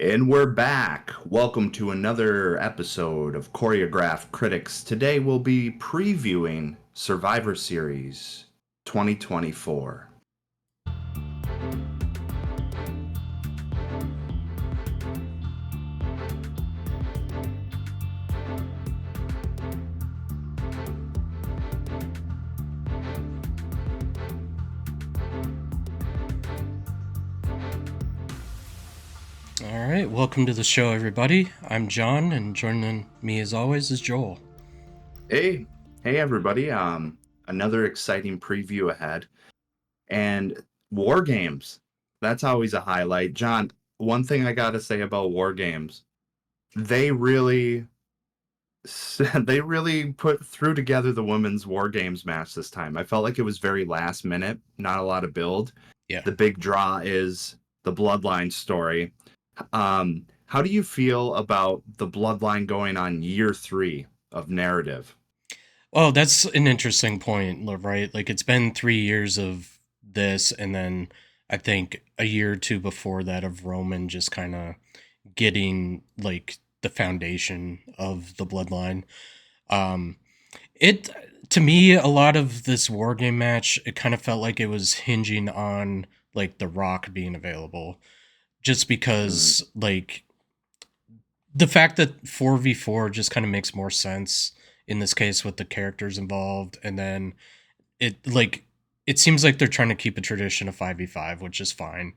And we're back. Welcome to another episode of Choreographed Critics. Today we'll be previewing Survivor Series 2024. All right, welcome to the show, everybody. I'm John, and joining me as always is Joel. Hey everybody. Another exciting preview ahead. And War Games. That's always a highlight. John, one thing I got to say about War Games, they really they really put threw together the women's War Games match this time. I felt like it was very last minute, not a lot of build. Yeah. The big draw is the Bloodline story. How do you feel about the Bloodline going on year 3 of narrative? Oh, that's an interesting point, right? Like, it's been 3 years of this, and then I think a year or two before that of Roman just kind of getting, like, the foundation of the bloodline. Um, it, to me, a lot of this War Game match, it kind of felt like it was hinging on, like, The Rock being available. Just Mm, because, like, the fact that 4v4 just kind of makes more sense in this case with the characters involved, and then it seems like they're trying to keep a tradition of 5v5, which is fine.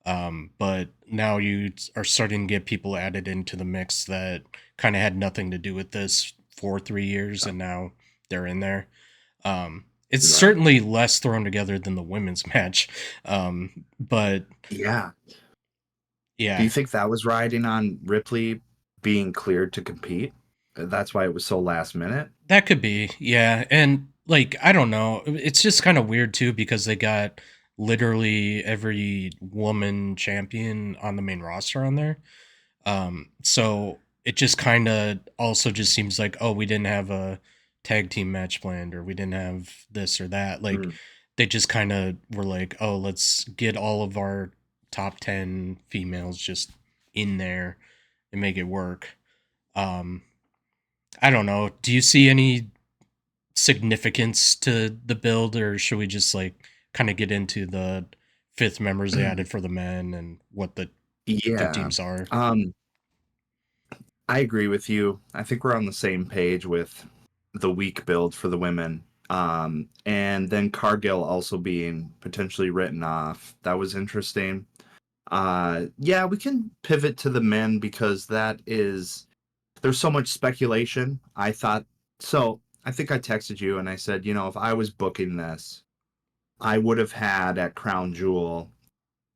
But now you are starting to get people added into the mix that kind of had nothing to do with this for 3 years, and now they're in there. It's right. certainly less thrown together than the women's match. But Yeah. Do yeah, you think that was riding on Ripley being cleared to compete? That's why it was so last minute? that could be, yeah. And like, I don't know. It's just kind of weird too because they got literally every woman champion on the main roster on there. So it just kind of also just seems like, oh, we didn't have a tag team match planned, or we didn't have this or that. Like, Mm, they just kind of were like, oh, let's get all of our top 10 females just in there and make it work. Um, I don't know. Do you see any significance to the build, or should we just like kind of get into the fifth members they added for the men and what the yeah. teams are? Um, I agree with you. I think we're on the same page with the weak build for the women. And then Cargill also being potentially written off. That was interesting. Yeah, we can pivot to the men because there's so much speculation. I think I texted you and I said, if I was booking this, I would have had at Crown Jewel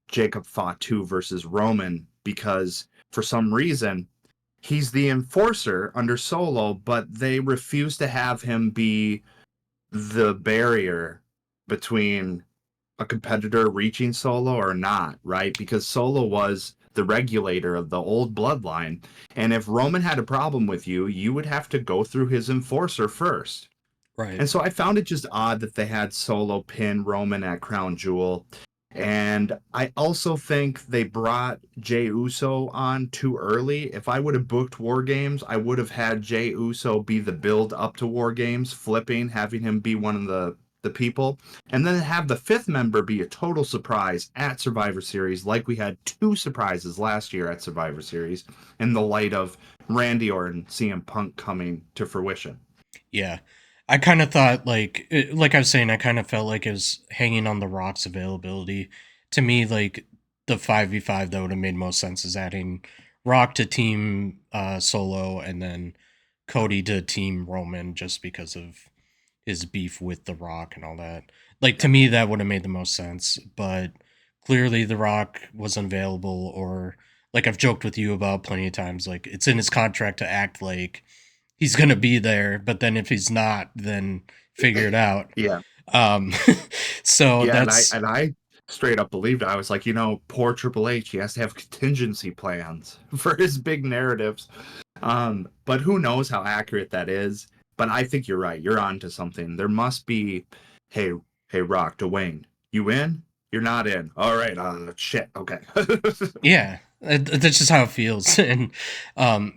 Jacob Fatu versus Roman because for some reason he's the enforcer under Solo, but they refuse to have him be the barrier between a competitor reaching Solo or not, right? Because Solo was the regulator of the old bloodline. And if Roman had a problem with you, you would have to go through his enforcer first. Right. And so I found it just odd that they had Solo pin Roman at Crown Jewel. And I also think they brought Jey Uso on too early. If I would have booked War Games, I would have had Jey Uso be the build up to War Games, flipping, having him be one of the people, and then have the fifth member be a total surprise at Survivor Series, like we had two surprises last year at Survivor Series, in the light of Randy Orton, CM Punk coming to fruition. Yeah. I kind of thought like I was saying, I kind of felt like it was hanging on the Rock's availability. To me, like, the 5v5 that would have made most sense is adding Rock to team Solo, and then Cody to team Roman, just because of his beef with The Rock and all that. Like, to Yeah. me, that would have made the most sense. But clearly, The Rock wasn't available, or like I've joked with you about plenty of times, like, it's in his contract to act like he's gonna be there, but then if he's not, then figure it out. Yeah. Um, so Yeah, and I that's and I straight up believed it. I was like, poor Triple H, he has to have contingency plans for his big narratives. But who knows how accurate that is. But I think you're right. You're on to something. There must be, hey, hey, Rock, Dwayne, you in? You're not in. All right, shit, okay. yeah. That's just how it feels. And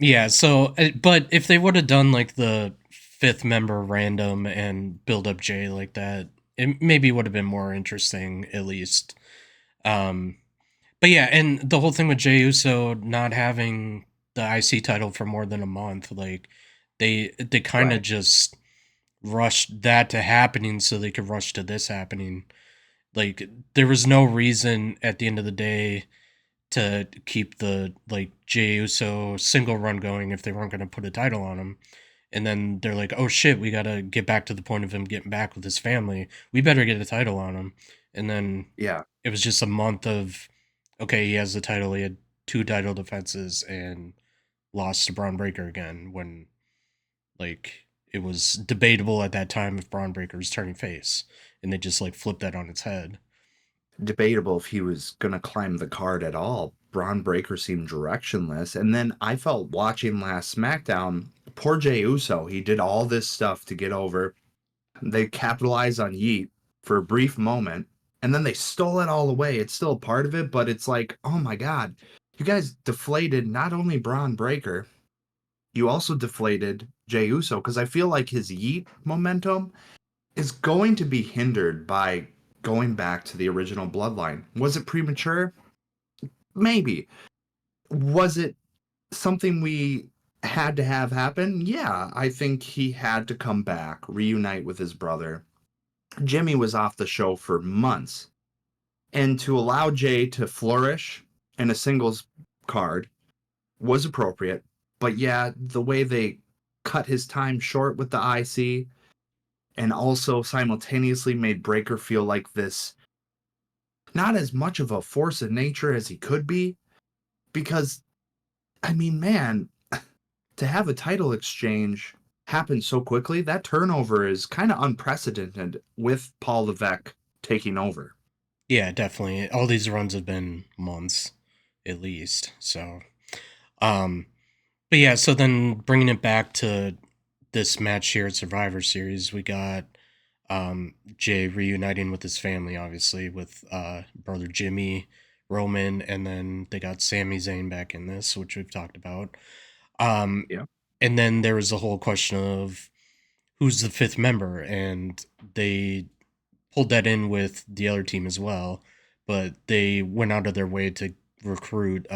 yeah, so but if they would have done like the fifth member random and build up Jay like that, it maybe would have been more interesting at least. Um but yeah, and the whole thing with Jey Uso not having the IC title for more than a month, like they kind of Right. just rushed that to happening so they could rush to this happening. Like there was no reason at the end of the day to keep the like Jey Uso single run going if they weren't going to put a title on him. And then they're like, "Oh shit, we got to get back to the point of him getting back with his family. We better get a title on him." And then Yeah. it was just a month of okay, he has the title. He had two title defenses and lost to Braun Breaker again when like it was debatable at that time if Braun Breaker was turning face, and they just like flipped that on its head. Debatable if he was going to climb the card at all. Braun Breaker seemed directionless. And then I felt watching last SmackDown, poor Jey Uso, he did all this stuff to get over. They capitalized on Yeet for a brief moment, and then they stole it all away. It's still a part of it, but it's like, oh my God, you guys deflated not only Braun Breaker, you also deflated Jey Uso, because I feel like his Yeet momentum is going to be hindered by going back to the original bloodline. Was it premature? Maybe. Was it something we had to have happen? Yeah, I think he had to come back, reunite with his brother. Jimmy was off the show for months. And to allow Jay to flourish in a singles card was appropriate. But yeah, the way they cut his time short with the IC and also simultaneously made Breaker feel like this, not as much of a force of nature as he could be, because I mean, man, to have a title exchange happen so quickly, that turnover is kind of unprecedented with Paul Levesque taking over. Yeah, definitely. All these runs have been months at least. So, um, but yeah, so then bringing it back to this match here at Survivor Series, we got Jay reuniting with his family, obviously, with brother Jimmy, Roman, and then they got Sami Zayn back in this, which we've talked about. Um, Yeah. and then there was the whole question of who's the fifth member, and they pulled that in with the other team as well, but they went out of their way to recruit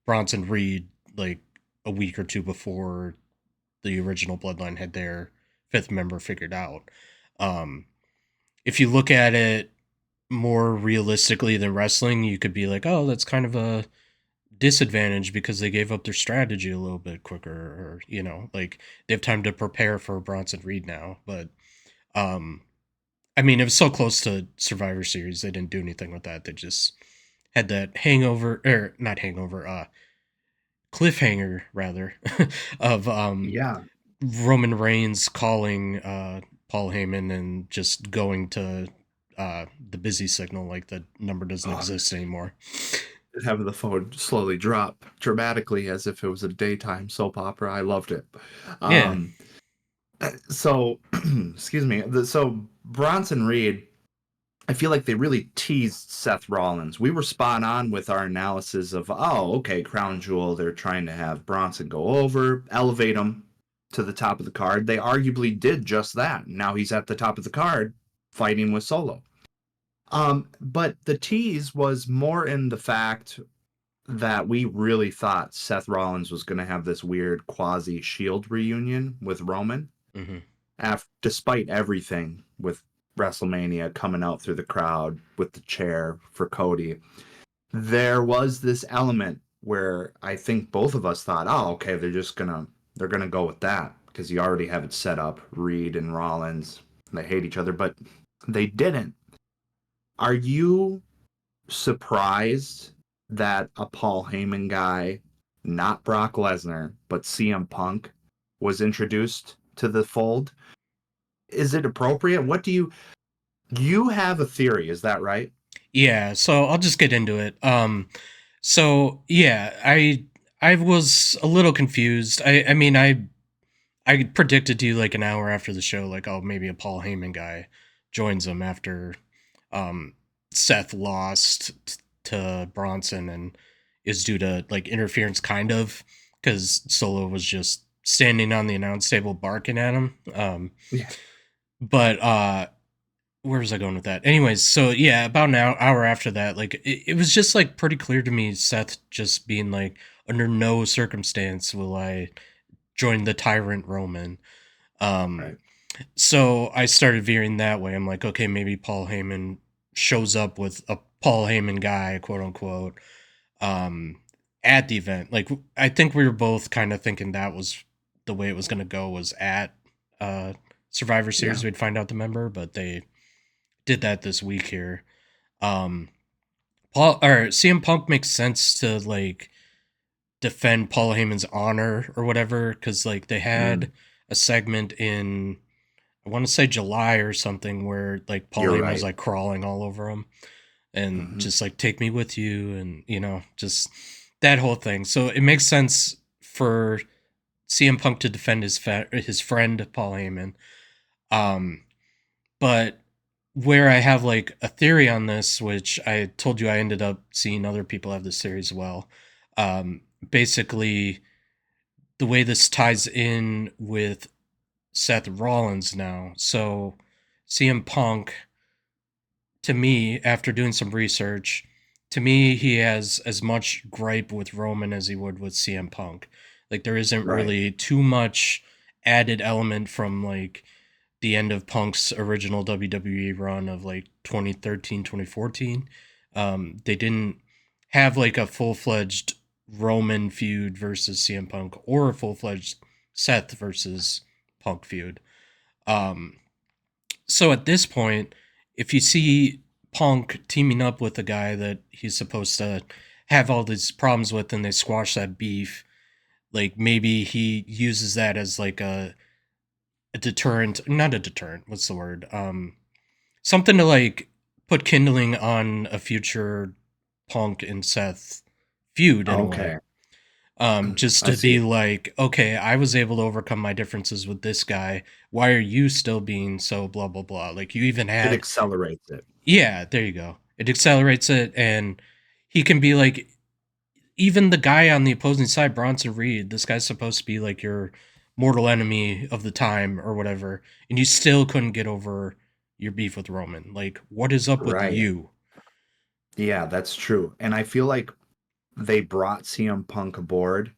Bronson Reed like a week or two before the original Bloodline had their fifth member figured out. Um, if you look at it more realistically than wrestling, you could be like, oh, that's kind of a disadvantage because they gave up their strategy a little bit quicker, or like they have time to prepare for Bronson Reed now. But um, I mean, it was so close to Survivor Series, they didn't do anything with that. They just had that hangover, or not hangover, cliffhanger rather, of Yeah. Roman Reigns calling Paul Heyman and just going to the busy signal like the number doesn't Oh, exist anymore. having the phone slowly drop dramatically as if it was a daytime soap opera. I loved it. Yeah. Um, so, excuse me. So Bronson Reed, I feel like they really teased Seth Rollins. We were spot on with our analysis of, oh, okay, Crown Jewel. They're trying to have Bronson go over, elevate him to the top of the card. They arguably did just that. Now he's at the top of the card, fighting with Solo. But the tease was more in the fact that we really thought Seth Rollins was going to have this weird quasi Shield reunion with Roman, Hmm. despite everything with WrestleMania coming out through the crowd with the chair for Cody. There was this element where I think both of us thought, oh, okay, they're gonna go with that because you already have it set up. Reed and Rollins, they hate each other, but they didn't. Are you surprised that a Paul Heyman guy, not Brock Lesnar, but CM Punk, was introduced to the fold? Is it appropriate? What do you have a theory, is that right? Yeah, so I'll just get into it. So yeah, I was a little confused. I mean I predicted to you like an hour after the show, like, oh, maybe a Paul Heyman guy joins them after um, Seth lost to Bronson, and is due to like interference, kind of, because Solo was just standing on the announce table barking at him. Yeah. But where was I going with that? Anyways, so yeah, about an hour after that, like it was just like pretty clear to me, Seth just being like, under no circumstance will I join the tyrant Roman. Um, Right. so I started veering that way. I'm like, okay, maybe Paul Heyman shows up with a Paul Heyman guy, quote unquote, um, at the event. Like, I think we were both kind of thinking that was the way it was going to go, was at uh, Survivor Series. Yeah. We'd find out the member, but they did that this week here. Um, Paul or CM Punk makes sense to like defend Paul Heyman's honor or whatever, because like they Mm, had a segment in, I want to say July or something, where like Paul you're Heyman was right. like crawling all over him and Hmm. just like, take me with you, and just that whole thing. So it makes sense for CM Punk to defend his friend Paul Heyman. Um, but where I have like a theory on this, which I told you I ended up seeing other people have this theory as well. Basically, the way this ties in with Seth Rollins now. So CM Punk, to me, after doing some research, to me, he has as much gripe with Roman as he would with CM Punk. Like, there isn't Right. really too much added element from like the end of Punk's original WWE run of like 2013, 2014. They didn't have like a full fledged Roman feud versus CM Punk, or a full fledged Seth versus Punk feud. Um, so at this point, if you see Punk teaming up with a guy that he's supposed to have all these problems with, and they squash that beef, like maybe he uses that as like a deterrent, not a deterrent, what's the word? Something to like put kindling on a future Punk and Seth feud in a way. Okay. Just I to be see. like, okay, I was able to overcome my differences with this guy. Why are you still being so blah blah blah? Like, you even It had, accelerates it. yeah, there you go. It accelerates it, and he can be like, even the guy on the opposing side, Bronson Reed, this guy's supposed to be like your mortal enemy of the time or whatever, and you still couldn't get over your beef with Roman. Like, what is up with Right. you? Yeah, that's true. And I feel like they brought CM Punk aboard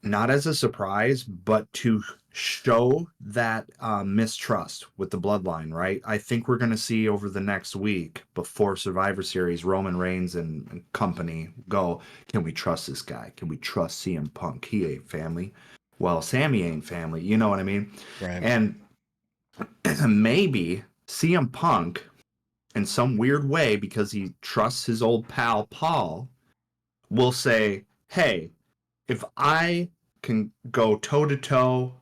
not as a surprise, but to show that mistrust with the bloodline, right? I think we're going to see over the next week before Survivor Series, Roman Reigns and company go, can we trust this guy? Can we trust CM Punk? He ain't family. Well, Sammy ain't family. You know what I mean? Right. And maybe CM Punk, in some weird way, because he trusts his old pal Paul, will say, hey, if I can go toe to toe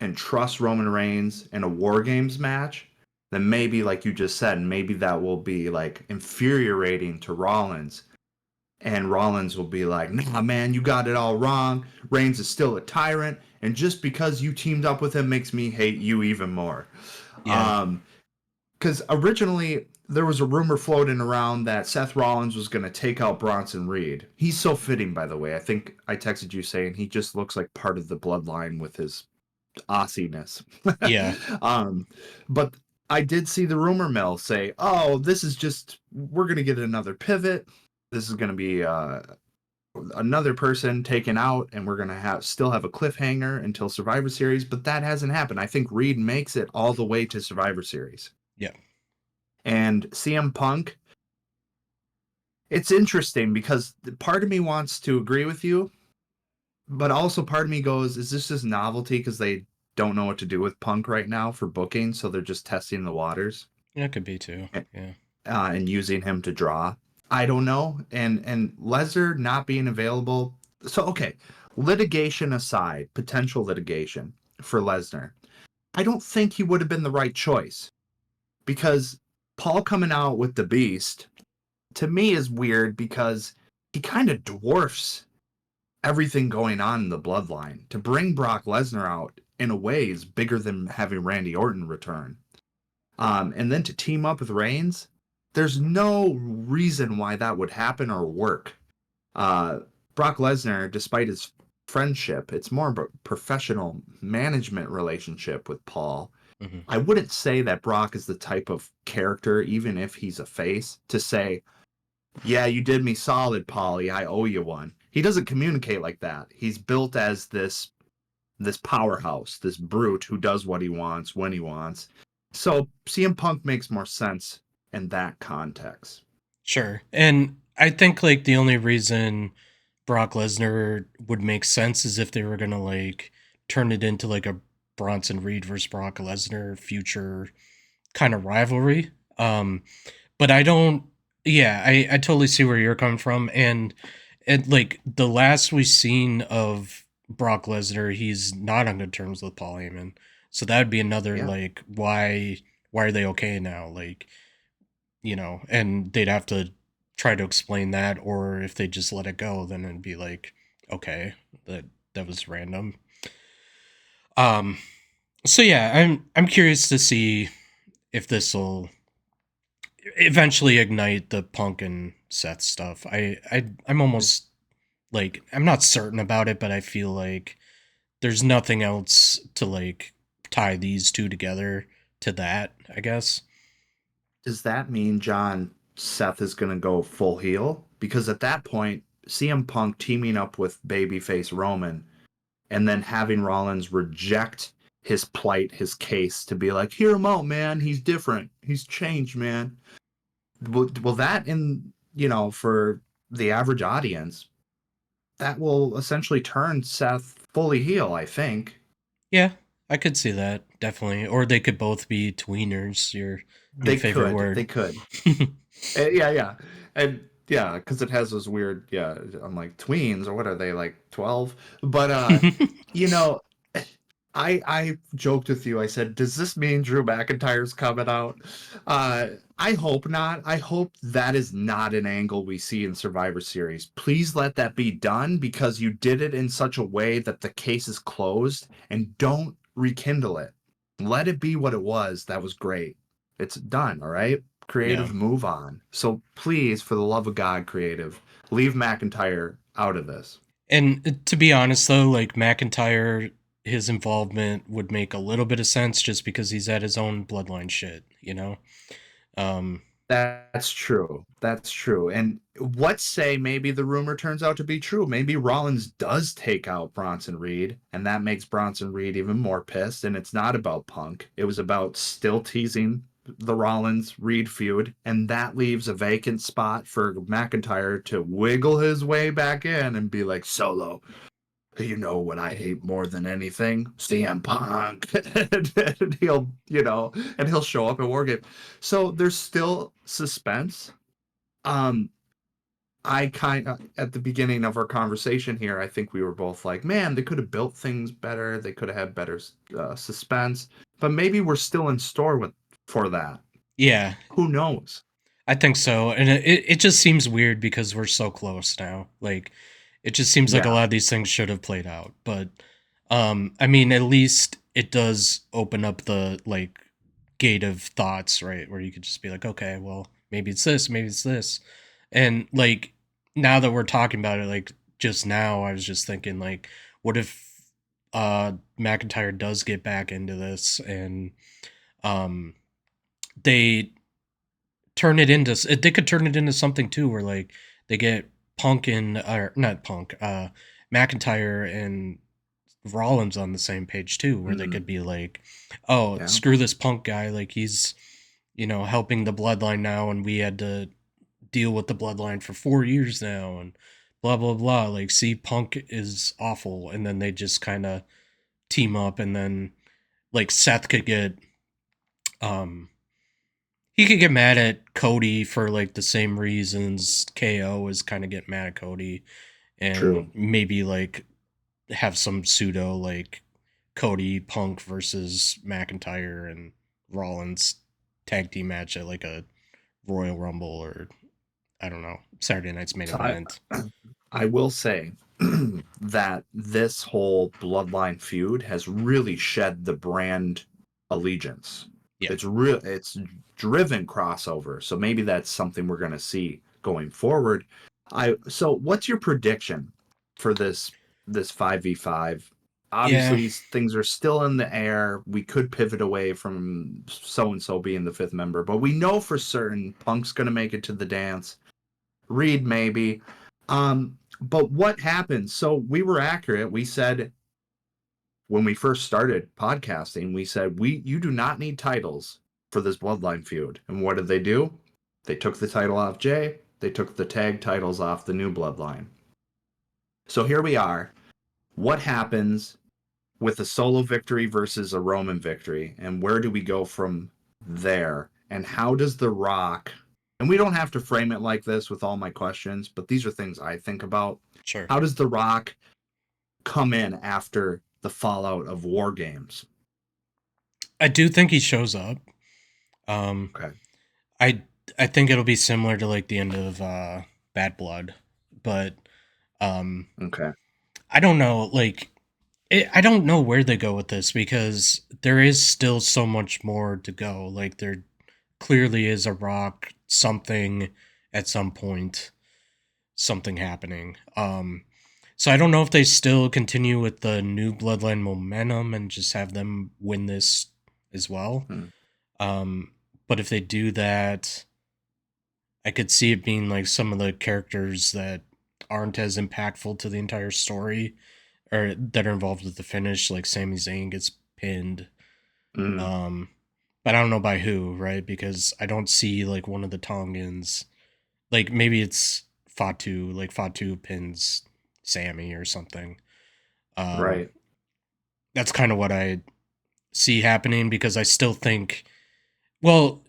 and trust Roman Reigns in a War Games match, then maybe, like you just said, maybe that will be like infuriating to Rollins. And Rollins will be like, nah, man, you got it all wrong. Reigns is still a tyrant. And just because you teamed up with him makes me hate you even more. Yeah. Um, because originally there was a rumor floating around that Seth Rollins was going to take out Bronson Reed. He's so fitting, by the way. I think I texted you saying he just looks like part of the bloodline with his Aussie-ness. Yeah. um, but I did see the rumor mill say, "Oh, this is just we're going to get another pivot. This is going to be another person taken out, and we're going to have still have a cliffhanger until Survivor Series." But that hasn't happened. I think Reed makes it all the way to Survivor Series. Yeah. And CM Punk, it's interesting because part of me wants to agree with you, but also part of me goes, is this just novelty because they don't know what to do with Punk right now for booking, so they're just testing the waters Yeah, it could be too. Yeah. and using him to draw? I don't know. And Lesnar not being available. So okay, litigation aside, potential litigation for Lesnar, I don't think he would have been the right choice because Paul coming out with the Beast to me is weird because he kind of dwarfs everything going on in the bloodline. To bring Brock Lesnar out in a way is bigger than having Randy Orton return. And then to team up with Reigns, there's no reason why that would happen or work. Brock Lesnar, despite his friendship, it's more of a professional management relationship with Paul. Hmm. I wouldn't say that Brock is the type of character, even if he's a face, to say, yeah, you did me solid, Polly. I owe you one. He doesn't communicate like that. He's built as this powerhouse, this brute who does what he wants when he wants. So CM Punk makes more sense in that context. Sure. And I think like the only reason Brock Lesnar would make sense is if they were gonna like turn it into like a Bronson Reed versus Brock Lesnar future kind of rivalry. But I don't. Yeah, I totally see where you're coming from, and like the last we've seen of Brock Lesnar, he's not on good terms with Paul Heyman. So that would be another Yeah. like why are they okay now? Like and they'd have to try to explain that, or if they just let it go, then it'd be like okay, that was random. Um. So yeah, I'm curious to see if this will eventually ignite the Punk and Seth stuff. I'm almost like I'm not certain about it, but I feel like there's nothing else to like tie these two together to that, I guess. Does that mean John Seth is going to go full heel? Because at that point, CM Punk teaming up with babyface Roman and then having Rollins reject his plight, his case to be like, hear him out, man. He's different. He's changed, man. Will that for the average audience, that will essentially turn Seth fully heel, I think. Yeah, I could see that definitely. Or they could both be tweeners, your new They favorite could. word. They could. Yeah, yeah. And yeah, because it has those weird, yeah, I'm like tweens or what are they, like 12? But you know, I joked with you. I said, "Does this mean Drew McIntyre's coming out?" I hope not. I hope that is not an angle we see in Survivor Series. Please let that be done because you did it in such a way that the case is closed and don't rekindle it. Let it be what it was. That was great. It's done, all right? Yeah. Creative, move on. So please, for the love of God, creative, leave McIntyre out of this. And to be honest though, like McIntyre, his involvement would make a little bit of sense just because he's at his own bloodline shit. Um That's true. That's true. And what say maybe the rumor turns out to be true? Maybe Rollins does take out Bronson Reed, and that makes Bronson Reed even more pissed. And it's not about Punk. It was about still teasing the Rollins Reed feud, and that leaves a vacant spot for McIntyre to wiggle his way back in and be like, Solo, you know what I hate more than anything? CM Punk. And he'll show up at War Game. So there's still suspense. Um, I kind of at the beginning of our conversation here, I think we were both like, man, they could have built things better. They could have had better suspense. But maybe we're still in store with for that. yeah, Who knows? I think so. And it just seems weird because we're so close now. Like it just seems like a Yeah, lot of these things should have played out. But I mean at least it does open up the like gate of thoughts, right? Where you could just be like, okay, well, maybe it's this, maybe it's this. And like now that we're talking about it, like just now I was just thinking like, what if McIntyre does get back into this and um they they could turn it into something too where like they get Punk and or not Punk, McIntyre and Rollins on the same page too, where they mm, could be like, "Oh, yeah. screw this Punk guy! Like he's, helping the Bloodline now, and we had to deal with the Bloodline for 4 years now, and blah blah blah. Like, see, Punk is awful." And then they just kind of team up, and then like Seth could get, um, he could get mad at Cody for like the same reasons KO is kind of get mad at Cody, True. and maybe like have some pseudo like Cody Punk versus McIntyre and Rollins tag team match at like a Royal Rumble or I don't know, Saturday night's main So event. I will say that this whole bloodline feud has really shed the brand allegiance. Yeah. It's driven crossover. So maybe that's something we're going to see going forward. I so what's your prediction? for this 5v5. Yeah, Obviously, things are still in the air. We could pivot away from so and so being the fifth member, but we know for certain Punk's going to make it to the dance. Reed maybe. But what happened? So we were accurate. We said when we first started podcasting, we said you do not need titles for this bloodline feud. And what did they do? They took the title off Jay. They took the tag titles off the new bloodline. So here we are. What happens with a solo victory versus a Roman victory? And where do we go from there? And how does The Rock, and we don't have to frame it like this with all my questions, but these are things I think about. sure. How does The Rock come in after the fallout of War Games? I do think he shows up. Um, Okay. I I think it'll be similar to like the end of Bad Blood, but um, Okay. I don't know. Like, I don't know where they go with this because there is still so much more to go. Like, there clearly is a Rock something at some point, something happening. So I don't know if they still continue with the new Bloodline momentum and just have them win this as well. Hmm. Um, but if they do that, I could see it being like some of the characters that aren't as impactful to the entire story or that are involved with the finish, like Sami Zayn gets pinned. Mm. Um, but I don't know by who, right? Because I don't see like one of the Tongans. Like maybe it's Fatu, like Fatu pins Sammy or something. Um, Right. that's kind of what I see happening because I still think, well,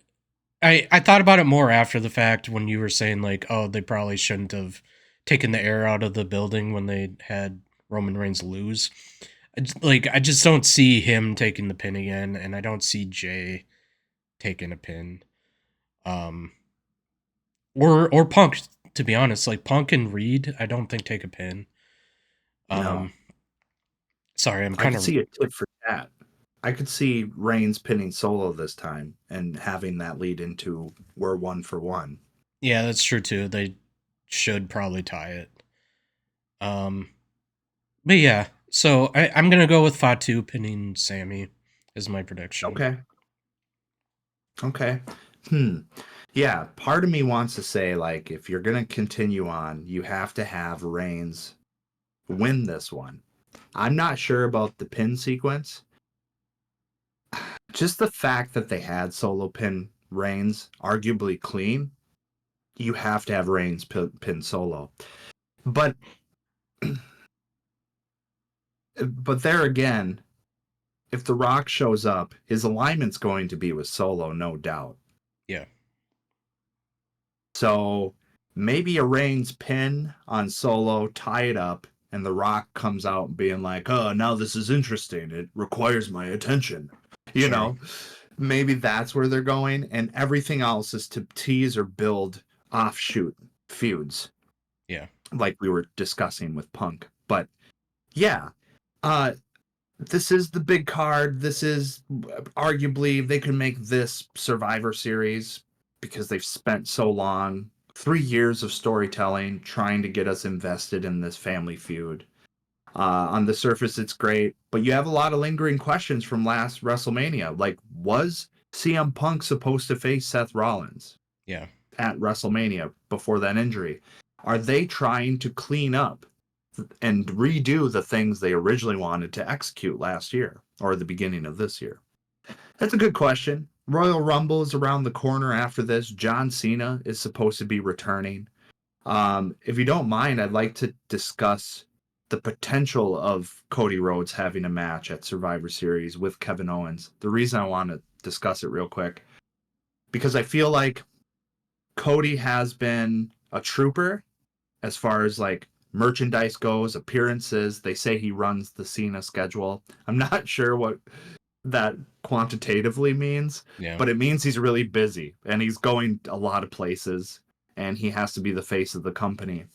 I thought about it more after the fact when you were saying like, oh, they probably shouldn't have taken the air out of the building when they had Roman Reigns lose. I just don't see him taking the pin again, and I don't see Jay taking a pin. Um, or Punk, to be honest, like Punk and Reed, I don't think take a pin. No. Um, sorry, I'm I kind could of see a tip for that. I could see Reigns pinning Solo this time and having that lead into we're 1 for 1. yeah, that's true too. They should probably tie it. Um, but yeah, so I'm gonna go with Fatu pinning Sammy as my prediction. Okay. Okay. Hmm. Yeah, part of me wants to say like if you're going to continue on, you have to have Reigns win this one. I'm not sure about the pin sequence. Just the fact that they had solo pin Reigns arguably clean, you have to have Reigns pin solo. But there again, if The Rock shows up, his alignment's going to be with Solo, no doubt. Yeah, So maybe a Reigns pin on Solo, tie it up, and The Rock comes out being like, "Oh, now this is interesting. It requires my attention." You sure. know, maybe that's where they're going, and everything else is to tease or build offshoot feuds, Yeah, like we were discussing with Punk. But yeah, uh, this is the big card. This is arguably they could make this Survivor Series because they've spent so long, 3 years of storytelling trying to get us invested in this family feud. On the surface, it's great, but you have a lot of lingering questions from last WrestleMania. Like, was CM Punk supposed to face Seth Rollins yeah, at WrestleMania before that injury? Are they trying to clean up and redo the things they originally wanted to execute last year or the beginning of this year? That's a good question. Royal Rumble is around the corner after this. John Cena is supposed to be returning. If you don't mind, I'd like to discuss the potential of Cody Rhodes having a match at Survivor Series with Kevin Owens. The reason I want to discuss it real quick, because I feel like Cody has been a trooper as far as like merchandise goes, appearances. They say he runs the Cena schedule. I'm not sure what that quantitatively means, yeah, but it means he's really busy and he's going a lot of places and he has to be the face of the company.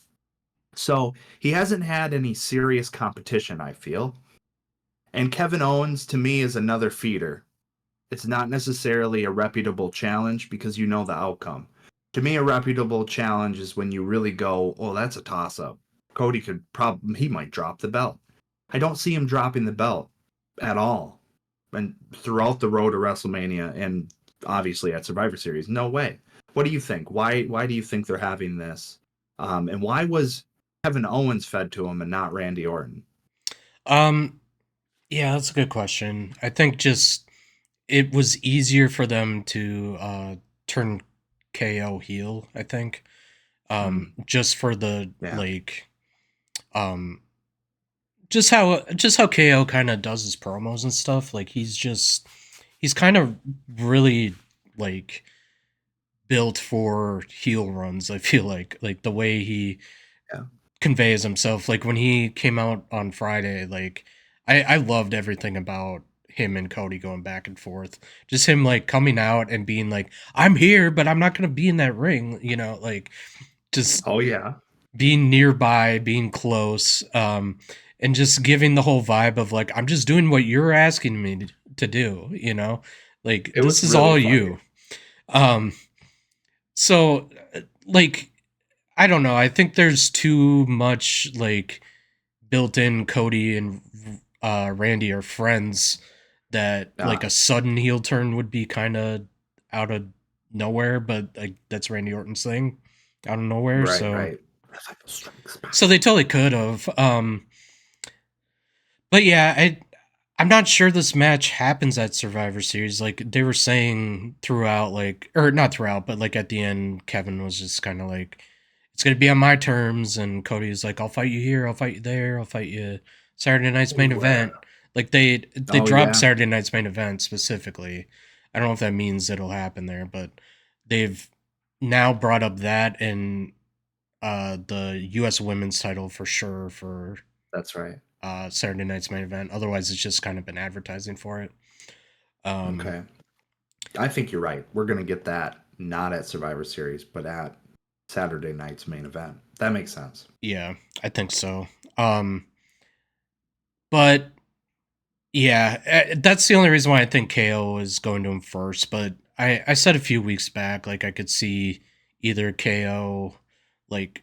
So he hasn't had any serious competition, I feel. And Kevin Owens to me is another feeder. It's not necessarily a reputable challenge because you know the outcome. To me, a reputable challenge is when you really go, oh, that's a toss up. Cody could probably, he might drop the belt. I don't see him dropping the belt at all. And throughout the road to WrestleMania and obviously at Survivor Series, no way. What do you think? Why do you think they're having this? And why was Kevin Owens fed to him and not Randy Orton? Um, yeah, that's a good question. I think just it was easier for them to turn KO heel, I think. Mm, Just for the yeah, like um just how KO kind of does his promos and stuff. Like he's kind of really like built for heel runs. I feel like the way he yeah. conveys himself. Like when he came out on Friday, like I loved everything about him and Cody going back and forth. Just him like coming out and being like, I'm here, but I'm not gonna be in that ring, like just Oh yeah, being nearby, being close, and just giving the whole vibe of like, I'm just doing what you're asking me to do, like it was this is really all funny. you. Um, so like I don't know. I think there's too much like built-in Cody and Randy are friends that like Ah, a sudden heel turn would be kind of out of nowhere, but like that's Randy Orton's thing out of nowhere. right, So right. Revival strikes back. so they totally could have. But yeah, I'm not sure this match happens at Survivor Series. Like they were saying throughout, like or not throughout, but like at the end, Kevin was just kind of like, "It's gonna be on my terms," and Cody's like, "I'll fight you here, I'll fight you there, I'll fight you Saturday night's main Ooh, event." Like they oh dropped yeah, Saturday night's main event specifically. I don't know if that means it'll happen there, but they've now brought up that and the U.S. Women's title for sure for that's right. Saturday night's main event. Otherwise, it's just kind of been advertising for it. Um, Okay. I think you're right. We're going to get that not at Survivor Series, but at Saturday night's main event. That makes sense. yeah, I think so. But yeah, that's the only reason why I think KO is going to him first. But I said a few weeks back, like I could see either KO, like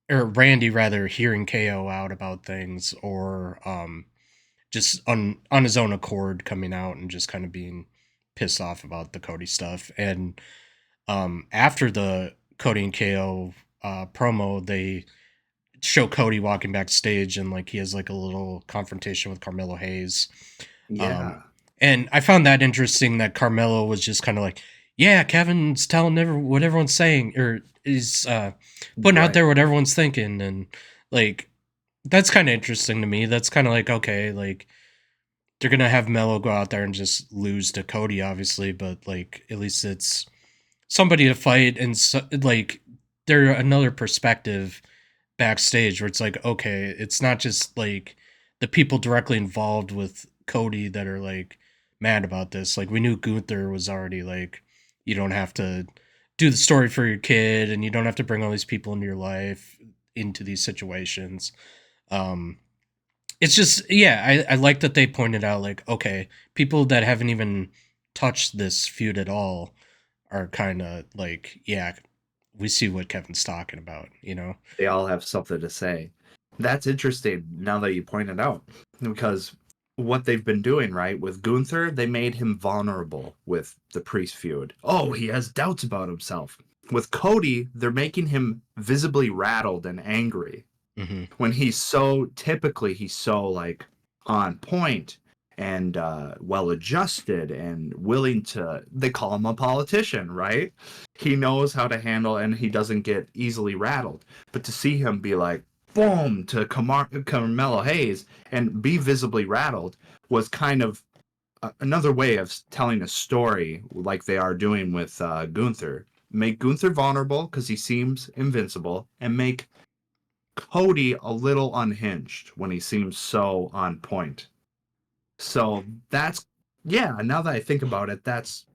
or Randy rather, hearing KO out about things, or just on his own accord coming out and just kind of being pissed off about the Cody stuff. And after the Cody and KO promo, they show Cody walking backstage and like he has like a little confrontation with Carmelo Hayes. Um, Yeah. and I found that interesting that Carmelo was just kind of like, yeah, Kevin's telling what everyone's saying or is putting out Right. there what everyone's thinking. And like, that's kind of interesting to me. That's kind of like, okay, like they're going to have Melo go out there and just lose to Cody, obviously, but like at least it's somebody to fight and so, like they're another perspective backstage where it's like okay it's not just like the people directly involved with Cody that are like mad about this. Like we knew Gunther was already like you don't have to do the story for your kid and you don't have to bring all these people into your life into these situations. um it's just yeah, I like that they pointed out like okay people that haven't even touched this feud at all are kind of like, yeah, we see what Kevin's talking about. They all have something to say. That's interesting now that you point it out because what they've been doing, right, with Gunther, they made him vulnerable with the Priest feud. Oh, he has doubts about himself. With Cody, they're making him visibly rattled and angry Hmm. when he's so like on point and well adjusted and willing to, they call him a politician, right? He knows how to handle and he doesn't get easily rattled. But to see him be like boom to Carmelo Hayes and be visibly rattled was kind of another way of telling a story like they are doing with Gunther. Make Gunther vulnerable because he seems invincible, and make Cody a little unhinged when he seems so on point. So that's, yeah, now that I think about it, that's,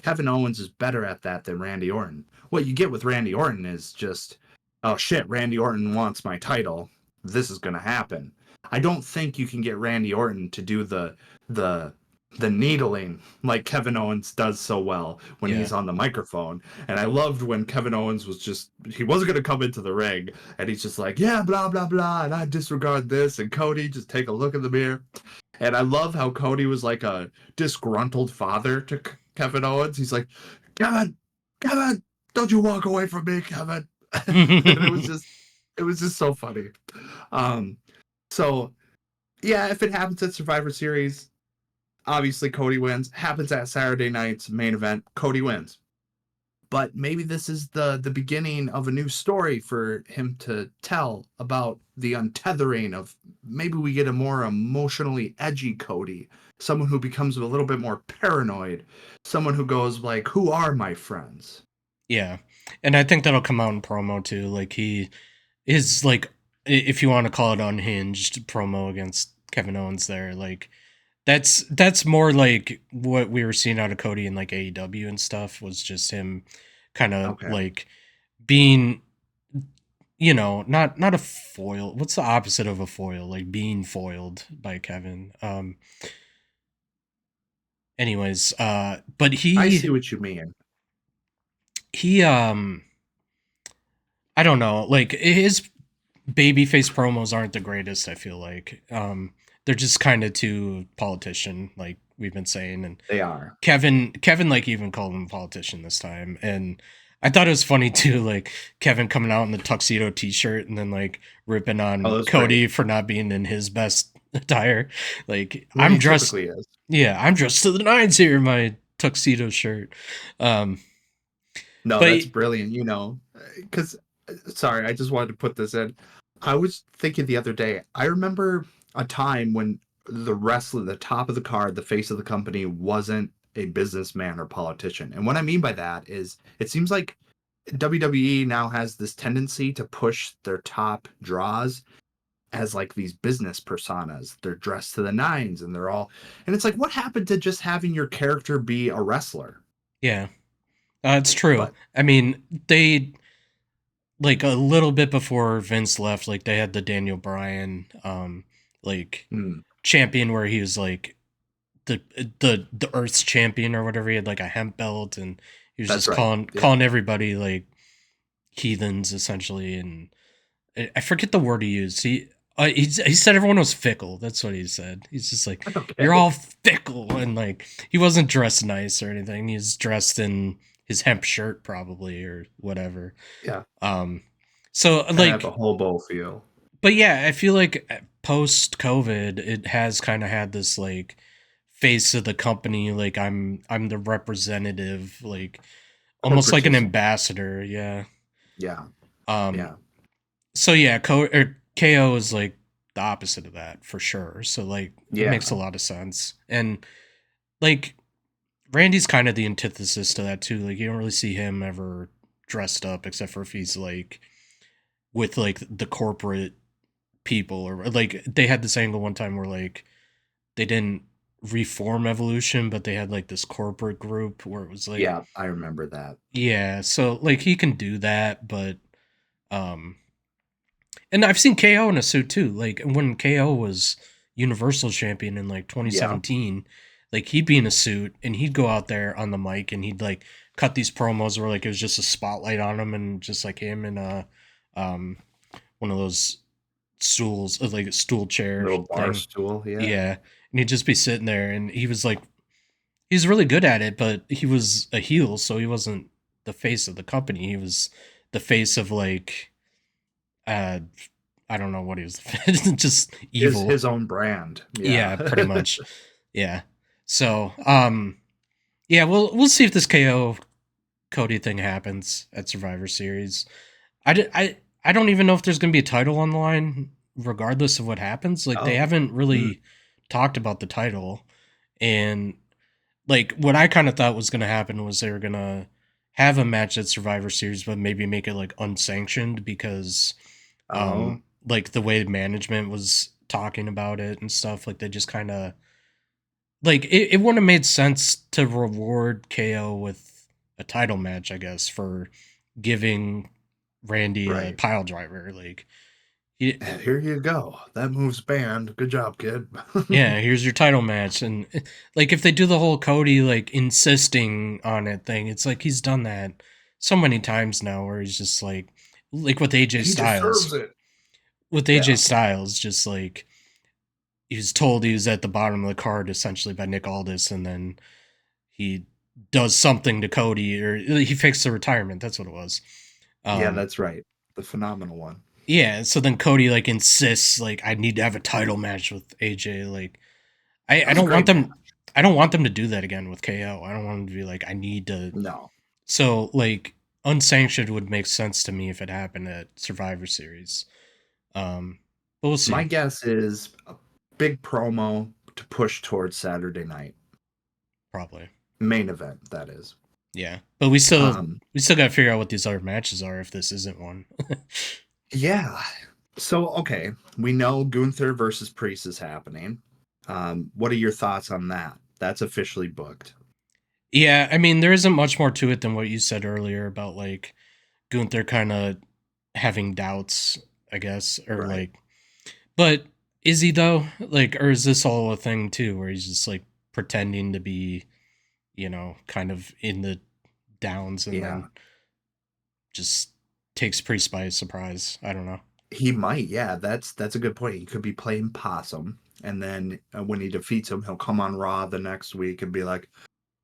Kevin Owens is better at that than Randy Orton. What you get with Randy Orton is just, oh shit, Randy Orton wants my title. This is going to happen. I don't think you can get Randy Orton to do the the needling like Kevin Owens does so well when Yeah. he's on the microphone. And I loved when Kevin Owens was just, he wasn't going to come into the ring and he's just like, yeah, blah, blah, blah. And I disregard this. And Cody, just take a look in the mirror. And I love how Cody was like a disgruntled father to Kevin Owens. He's like, Kevin, Kevin, don't you walk away from me, Kevin. And it was just so funny. Um, so yeah, if it happens at Survivor Series, obviously Cody wins. Happens at Saturday night's main event, Cody wins. But maybe this is the beginning of a new story for him to tell about the untethering of, maybe we get a more emotionally edgy Cody, someone who becomes a little bit more paranoid, someone who goes like, who are my friends? Yeah. And I think that'll come out in promo too. Like he is like, if you want to call it unhinged promo against Kevin Owens there, like that's more like what we were seeing out of Cody in like AEW and stuff, was just him kind of Okay. like being, not a foil. What's the opposite of a foil? Like being foiled by Kevin. Anyways, but I he see what you mean. he I don't know, like his babyface promos aren't the greatest, I feel like. They're just kind of too politician, like we've been saying. And They are. Kevin like even called him a politician this time. And I thought it was funny too, like Kevin coming out in the tuxedo t-shirt and then like ripping Oh, on that's great. Cody for not being in his best attire. Like When he typically is. I'm dressed to the nines here in my tuxedo shirt. Um No, but that's brilliant, because, sorry, I just wanted to put this in. I was thinking the other day, I remember a time when the wrestler, the top of the card, the face of the company, wasn't a businessman or politician. And what I mean by that is it seems like WWE now has this tendency to push their top draws as like these business personas. They're dressed to the nines and they're all, and it's like, what happened to just having your character be a wrestler? yeah, it's true. But, I mean, they like a little bit before Vince left, like they had the Daniel Bryan like hmm, champion where he was like the Earth's champion or whatever. He had like a hemp belt and he was that's just right. Yeah. calling everybody like heathens essentially. And I forget the word he used. He said everyone was fickle. That's what he said. He's just like, you're Okay. all fickle. And like he wasn't dressed nice or anything. He's dressed in his hemp shirt probably or whatever. Yeah. Um, so Kind of have a like, hobo feel. but yeah, I feel like post COVID, it has kind of had this like face of the company. Like I'm the representative, like almost like an Corporatism. ambassador. Yeah. Yeah. Um. Yeah. So yeah, KO is like the opposite of that for sure. So like it makes Yeah. a lot of sense. And like Randy's kind of the antithesis to that too. Like you don't really see him ever dressed up except for if he's like with like the corporate people, or like they had this angle one time where like they didn't reform Evolution, but they had like this corporate group where it was like, Yeah. I remember that. yeah, so like he can do that. But um and I've seen KO in a suit too. Like when KO was Universal Champion in like Yeah. 2017, like he'd be in a suit and he'd go out there on the mic and he'd like cut these promos where like it was just a spotlight on him and just like him in a um one of those stools, like a stool chair Little bar thing. stool. Yeah. Yeah. And he'd just be sitting there and he was like, he's really good at it, but he was a heel, so he wasn't the face of the company. He was the face of like, uh, I don't know what he was, just evil. His own brand. Yeah, Yeah. pretty much. Yeah. So, yeah, we'll see if this KO Cody thing happens at Survivor Series. I don't even know if there's gonna be a title on the line, regardless of what happens. Like they Oh. haven't Mm. really talked about the title. And like what I kind of thought was gonna happen was they were gonna have a match at Survivor Series, but maybe make it like unsanctioned because Oh. like the way management was talking about it and stuff, like they just kind of like it wouldn't have made sense to reward KO with a title match, I guess, for giving Randy a Right. pile driver. Like he, Here you go. That move's banned. Good job, kid. yeah, here's your title match. And like if they do the whole Cody like insisting on it thing, it's like he's done that so many times now where he's just like with AJ He Styles. deserves it. With AJ Yeah. Styles, just like he was told he was at the bottom of the card essentially by Nick Aldis, and then he does something to Cody, or he fakes the retirement. That's what it was. Yeah, Um, that's right. The phenomenal one. yeah. So then Cody like insists like I need to have a title match with AJ. Like That I was a don't want great match. them. I don't want them to do that again with KO. I don't want them to be like I need to. No. So like unsanctioned would make sense to me if it happened at Survivor Series. Um, but we'll My see. guess is a big promo to push towards Saturday night. Probably. Main event, that is. Yeah, but Um, we still got to figure out what these other matches are if this isn't one. yeah. So, okay, we know Gunther versus Priest is happening. What are your thoughts on that? That's officially booked. Yeah, I mean there isn't much more to it than what you said earlier about like Gunther kind of having doubts, I guess, or Right. like, but is he though? Like, or is this all a thing too, where he's just like pretending to be, kind of in the downs and Yeah. then just takes Priest by surprise? I don't know. He might. Yeah, that's a good point. He could be playing possum, and then when he defeats him, he'll come on Raw the next week and be like,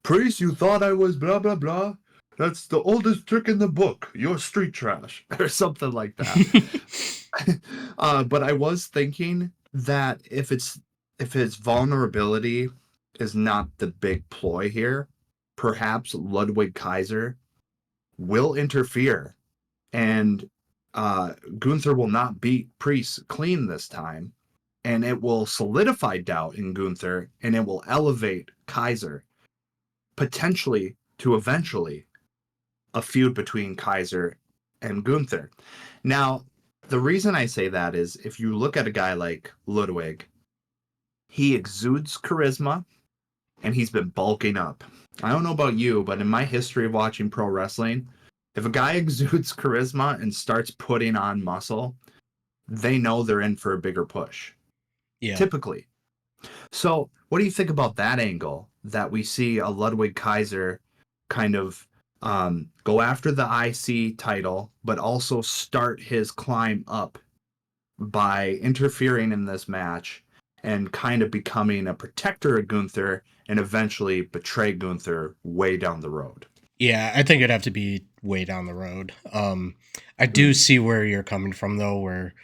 Priest, you thought I was blah blah blah. That's the oldest trick in the book. You're street trash, or something like that. But I was thinking that if his vulnerability is not the big ploy here, perhaps Ludwig Kaiser will interfere, and Gunther will not beat Priest clean this time, and it will solidify doubt in Gunther, and it will elevate Kaiser potentially to eventually a feud between Kaiser and Gunther. Now, the reason I say that is if you look at a guy like Ludwig, he exudes charisma and he's been bulking up. I don't know about you, but in my history of watching pro wrestling, if a guy exudes charisma and starts putting on muscle, they know they're in for a bigger push. Yeah, Typically. So, what do you think about that angle that we see a Ludwig Kaiser kind of go after the IC title, but also start his climb up by interfering in this match and kind of becoming a protector of Gunther and eventually betray Gunther way down the road? yeah, I think it'd have to be way down the road. I do Mm, see where you're coming from though, where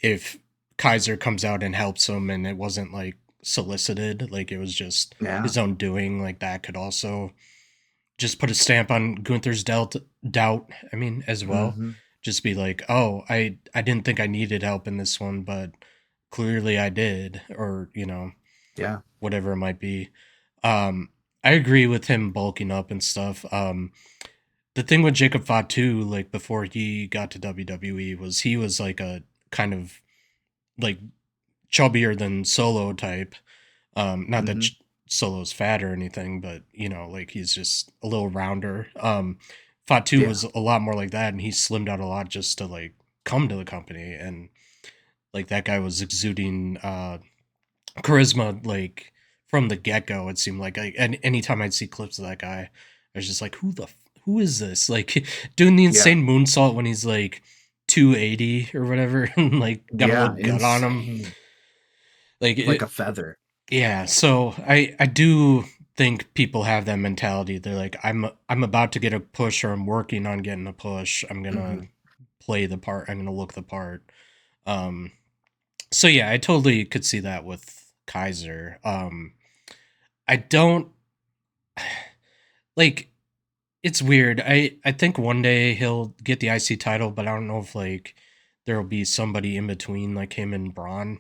if Kaiser comes out and helps him and it wasn't like solicited, like it was just yeah. his own doing, like that could also just put a stamp on Gunther's doubt. I mean, as well, Hmm. just be like, oh, I didn't think I needed help in this one, but clearly I did, or Yeah. whatever it might be. Um, I agree with him bulking up and stuff. The thing with Jacob Fatu, like before he got to WWE, was he was like a kind of like chubbier than Solo type. Not that Hmm. Solo's fat or anything, but like he's just a little rounder. Fatu Yeah. was a lot more like that, and he slimmed out a lot just to like come to the company, and like that guy was exuding charisma like from the get go. It seemed like and anytime I'd see clips of that guy, I was just like, who is this? Like doing the Yeah. insane moonsault when he's like 280 or whatever, and like got a Yeah. little gut on him. Insane. Like Like a it, feather. yeah. So I do think people have that mentality. They're like, I'm about to get a push, or I'm working on getting a push. I'm gonna Hmm. play the part. I'm gonna look the part. Um, so yeah, I totally could see that with Kaiser. I don't like it's weird. I think one day he'll get the IC title, but I don't know if like there'll be somebody in between like him and Braun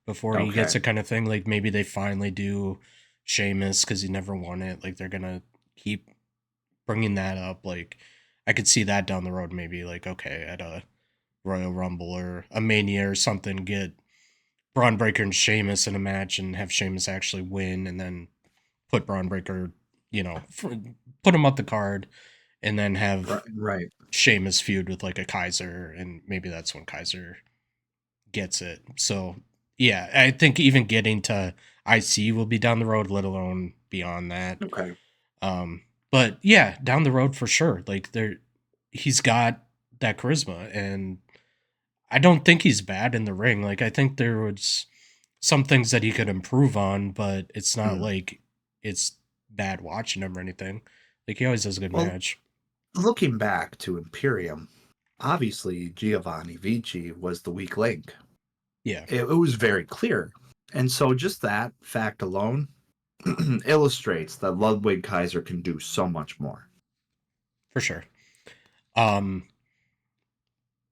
before he gets Okay. it kind of thing. Like maybe they finally do Sheamus because he never won it. Like they're gonna keep bringing that up. Like I could see that down the road. Maybe like okay at a Royal Rumble or a Mania or something, get Braun Breaker and Sheamus in a match and have Sheamus actually win, and then put Braun Breaker, put him up the card, and then Right. have Right. Sheamus feud with like a Kaiser, and maybe that's when Kaiser gets it. So yeah, I think even getting to IC will be down the road, let alone beyond that. Okay. Um, but yeah, down the road for sure. Like he's got that charisma, and I don't think he's bad in the ring. Like I think there was some things that he could improve on, but it's not Hmm. like it's bad watching him or anything. Like he always does a good Well, match. looking back to Imperium, obviously Giovanni Vici was the weak link. Yeah, It was very clear. And so just that fact alone illustrates that Ludwig Kaiser can do so much more. for sure. Um,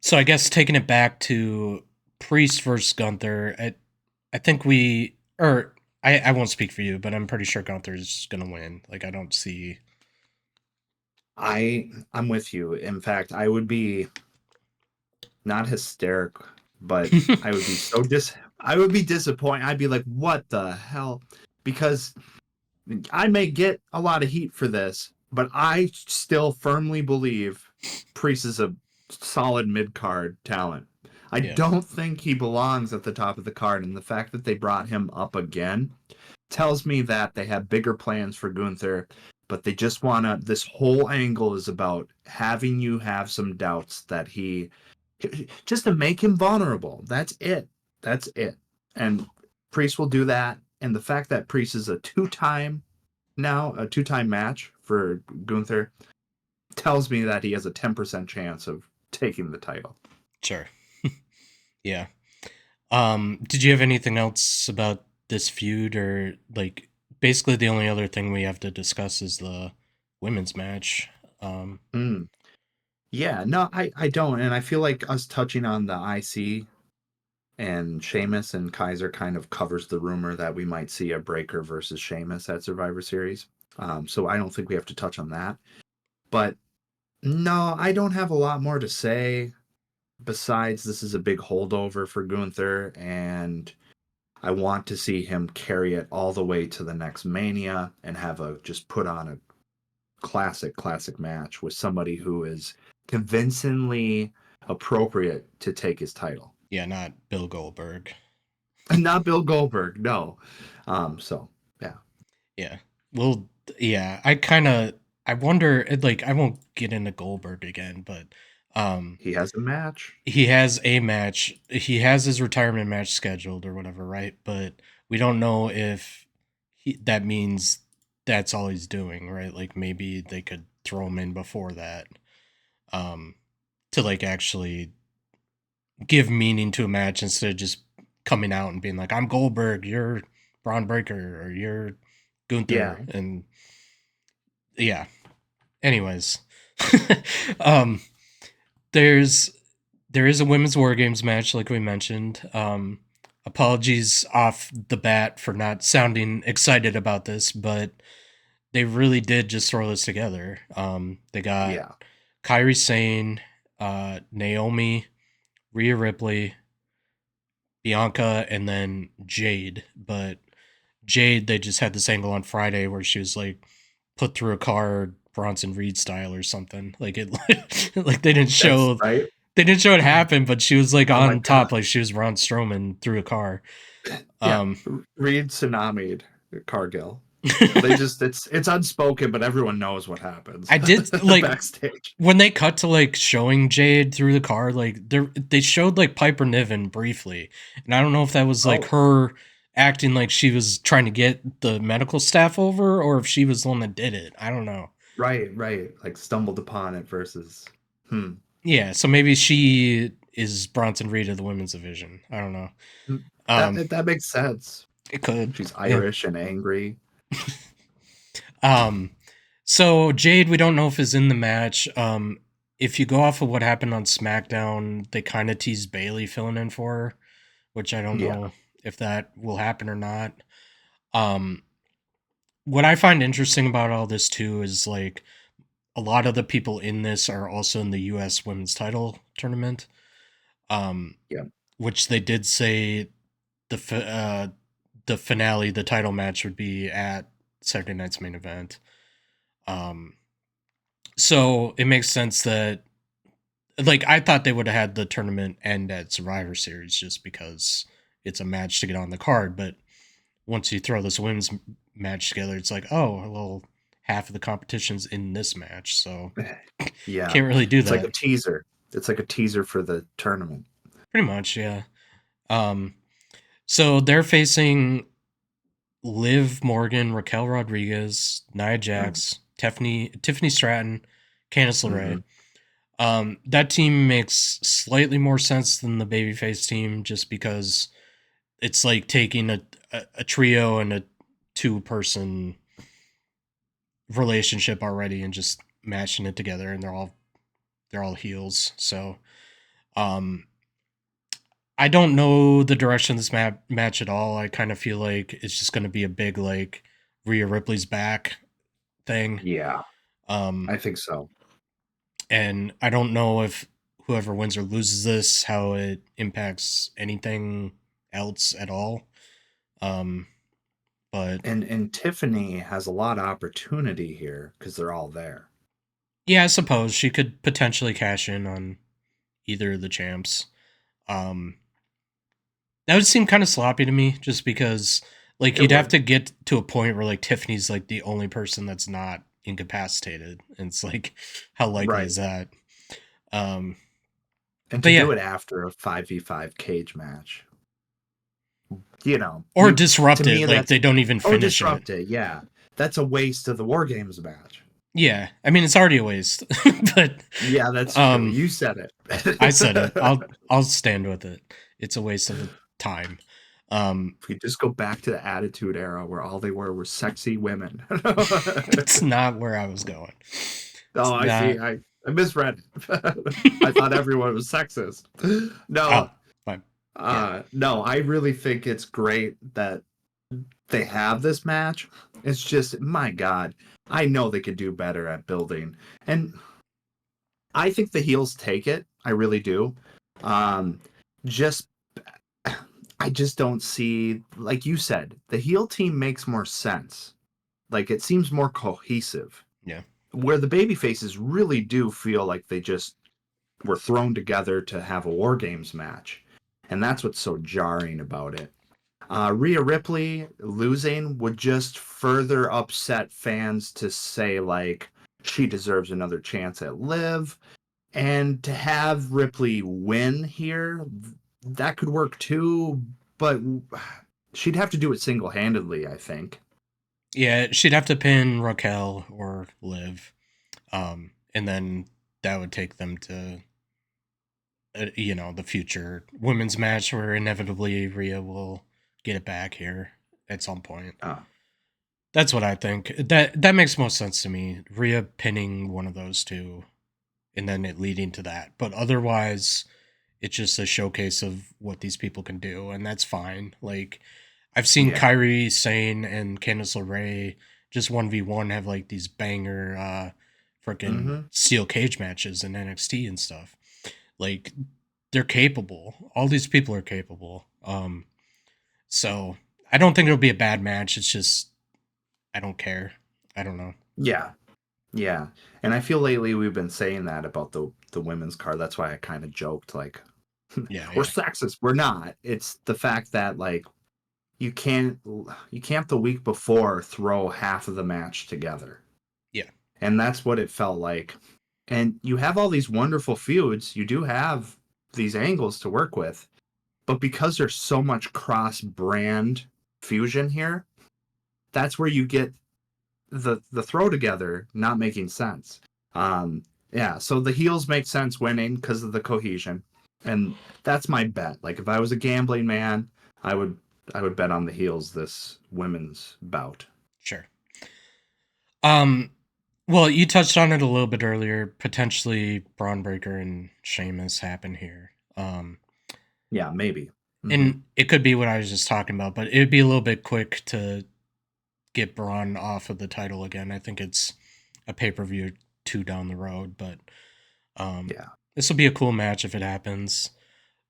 so I guess taking it back to Priest versus Gunther, I think I won't speak for you, but I'm pretty sure Gunther's gonna win. Like I don't see. I'm with you. In fact, I would be not hysteric, but I would be I would be disappointed. I'd be like, what the hell? Because I may get a lot of heat for this, but I still firmly believe Priest is a solid mid card talent. I Yeah, don't think he belongs at the top of the card, and the fact that they brought him up again tells me that they have bigger plans for Gunther, but they just want to. This whole angle is about having you have some doubts that just to make him vulnerable. That's it. That's it. And Priest will do that. And the fact that Priest is a two-time match for Gunther tells me that he has a 10% chance of taking the title. sure. Yeah. Did you have anything else about this feud, or like basically the only other thing we have to discuss is the women's match? Um, Mm. Yeah, no, I don't. And I feel like us touching on the IC and Sheamus and Kaiser kind of covers the rumor that we might see a Breaker versus Sheamus at Survivor Series. So I don't think we have to touch on that. But no, I don't have a lot more to say besides this is a big holdover for Gunther, and I want to see him carry it all the way to the next Mania and have a just put on a classic match with somebody who is convincingly appropriate to take his title. yeah, not Bill Goldberg. Not Bill Goldberg, no. So yeah, Yeah. Well, yeah, I wonder like I won't get into Goldberg again, but um he has a match. he has a match. He has his retirement match scheduled or whatever, right? But we don't know if that means that's all he's doing, right? Like maybe they could throw him in before that, um, to like actually give meaning to a match instead of just coming out and being like, "I'm Goldberg, you're Braun Breaker, or you're Yeah, Gunther," and yeah. Anyways, um, there's there is a women's war games match, like we mentioned. Apologies off the bat for not sounding excited about this, but they really did just throw this together. They got yeah. Kyrie Sane, Naomi, Rhea Ripley, Bianca, and then Jade. But Jade, they just had this angle on Friday where she was like put through a car Bronson Reed style or something. Like it, like That's right. they didn't show it happen, but she was like Oh my on god. top, like she was Ron Strowman through a car. Yeah, Um, Reed tsunami'd Cargill. They just it's unspoken, but everyone knows what happens I did like backstage. when they cut to like showing Jade through the car, like they showed like Piper Niven briefly, and I don't know if that was like Oh, her acting like she was trying to get the medical staff over, or if she was the one that did it. I don't know. right. Like stumbled upon it versus. Hmm. Yeah, so maybe she is Bronson Reed of the women's division. I don't know. Um, That makes sense. it could. She's Yeah. Irish and angry. Um, so Jade, we don't know if is in the match. If you go off of what happened on SmackDown, they kind of teased Bailey filling in for her, which I don't Yeah, know if that will happen or not. Um, what I find interesting about all this too is like a lot of the people in this are also in the U.S. Women's Title tournament, um, yeah, which they did say the finale, the title match would be at Saturday night's main event. Um, so it makes sense that like I thought they would have had the tournament end at Survivor Series just because it's a match to get on the card, but once you throw this women's match together, it's like, oh, well, half of the competition's in this match, so Yeah. can't really do It's like a that. teaser. It's like a teaser for the tournament. Pretty much, yeah. Um, so they're facing Liv Morgan, Raquel Rodriguez, Nia Mm. Jax, Tiffany Stratton, Candice LeRae. Hmm. That team makes slightly more sense than the babyface team, just because it's like taking a trio and a two-person relationship already and just mashing it together, and they're all heels. So um I don't know the direction of this match at all. I kind of feel like it's just going to be a big like Rhea Ripley's back thing. Yeah, Um I think so. and I don't know if whoever wins or loses this how it impacts anything else at all. Um but And Tiffany has a lot of opportunity here because they're all there. yeah, I suppose she could potentially cash in on either of the champs. Um That would seem kind of sloppy to me, just because like It you'd have would. to get to a point where like Tiffany's like the only person that's not incapacitated, and it's like how likely Right. is that? Um, And but to yeah, do it after a 5v5 cage match, you know, or you to disrupt me it, like that's they don't even or finish it. disrupt it. Yeah, that's a waste of the War Games match. Yeah, I mean it's already a waste, but Yeah, that's true. um, You said I said it. it. I'll stand with it. It's a waste of time. Um, If we just go back to the Attitude Era where all they were sexy women. that's not where I was going. Oh, It's I see. not. I misread it. I thought everyone was sexist. Oh, No, fine. Yeah, no, I really think it's great that they have this match. It's just, my God, I know they could do better at building. And I think the heels take it. I really do. Um, just, I just don't see, like you said, the heel team makes more sense. Like it seems more cohesive. yeah. Where the baby faces really do feel like they just were thrown together to have a War Games match. And that's what's so jarring about it. Rhea Ripley losing would just further upset fans to say, like, she deserves another chance at Liv. And to have Ripley win here, that could work too, but she'd have to do it single handedly, I think. Yeah, she'd have to pin Raquel or Liv, and then that would take them to the future women's match where inevitably Rhea will get it back here at some point. Uh, That's what I think. That makes most sense to me. Rhea pinning one of those two, and then it leading to that. But otherwise, it's just a showcase of what these people can do, and that's fine. Like I've seen yeah. Kyrie Sane and Candice LeRae just 1v1 have like these banger freaking Mm-hmm. steel cage matches in NXT and stuff. Like they're capable. All these people are capable. So I don't think it'll be a bad match. It's just I don't care. I don't know. Yeah. Yeah. And I feel lately we've been saying that about the women's card. That's why I kind of joked like Yeah, we're yeah. sexist. We're not. It's the fact that like you can't you can't the week before throw half of the match together. Yeah. And that's what it felt like. And you have all these wonderful feuds. You do have these angles to work with. But because there's so much cross brand fusion here, that's where you get the throw together not making sense. Yeah, so the heels make sense winning because of the cohesion, and that's my bet. Like if I was a gambling man, I would I would bet on the heels this women's bout. Sure. Um well, you touched on it a little bit earlier. Potentially Braun Breaker and Sheamus happen here. Yeah, maybe. Hmm. And it could be what I was just talking about, but it would be a little bit quick to get Braun off of the title again. I think it's a pay per view two down the road, but um, Yeah, this will be a cool match if it happens.